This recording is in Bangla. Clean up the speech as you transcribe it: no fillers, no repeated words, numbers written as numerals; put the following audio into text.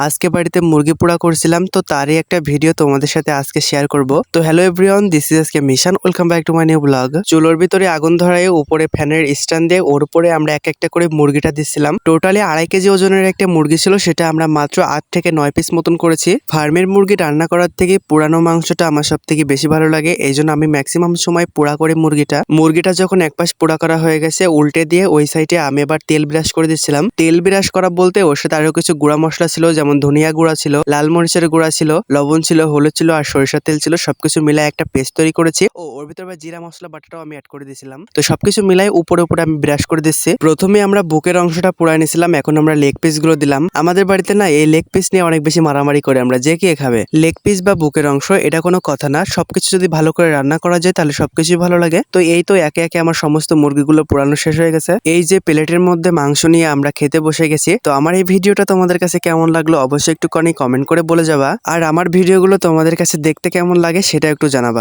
আজকে বাড়িতে মুরগি পোড়া করছিলাম, তো তারই একটা ভিডিও তোমাদের সাথে আজকে শেয়ার করব। তো হ্যালো এভরিওয়ান, দিস ইজ আজকে mission, welcome back to my new blog. চুলোর ভিতরে আগুন ধরায় উপরে ফ্যানের স্ট্যান্ড দিয়ে ওর উপরে আমরা এক একটা করে মুরগিটা দিচ্ছিলাম। টোটালি 2.5 কেজি ওজনের একটা মুরগি ছিল, সেটা আমরা মাত্র 8 থেকে 9 পিস মতন করেছি। ফার্মের মুরগি রান্না করার থেকে পুরানো মাংসটা আমার সব থেকে বেশি ভালো লাগে, এই জন্য আমি ম্যাক্সিমাম সময় পোড়া করে মুরগিটা যখন এক পাশ পোড়া করা হয়ে গেছে, উল্টে দিয়ে ওই সাইডে আমি এবার তেল ব্রাশ করে দিচ্ছিলাম। তেল ব্রাশ করা বলতে ওর সাথে আরো কিছু গুঁড়া মশলা ছিল, যেমন ধনিয়া গুঁড়া ছিল, লাল মরিচের গুঁড়া ছিল, লবণ ছিল, হলুদ ছিল আর সরিষার তেল ছিল। সবকিছু মিলাই একটা পেস্ট তৈরি করেছি। ওর ভিতরে আবার জিরা মশলা বাটাটাও আমি অ্যাড করে দিয়েছিলাম। তো সবকিছু মিলাই উপরে উপরে আমি ব্রাশ করে দিচ্ছি। প্রথমে আমরা বুকের অংশটা পোড়াই নিয়েছিলাম, এখন আমরা লেগ পিস গুলো দিলাম। আমাদের বাড়িতে না এই লেগ পিস নিয়ে অনেক বেশি মারামারি করে আমরা, যে কে খাবে লেগ পিস বা বুকের অংশ, এটা কোনো কথা না। সবকিছু যদি ভালো করে রান্না করা যায় তাহলে সবকিছুই ভালো লাগে। তো এই তো একে একে আমার সমস্ত মুরগিগুলো পোড়ানো শেষ হয়ে গেছে। এই যে প্লেটের মধ্যে মাংস নিয়ে আমরা খেতে বসে গেছি। তো আমার এই ভিডিওটা তোমাদের কাছে কেমন লাগলো অবশ্যই একটুখানি কমেন্ট করে বলে যাবা, আর আমার ভিডিওগুলো তোমাদের কাছে দেখতে কেমন লাগে সেটা একটু জানাবা।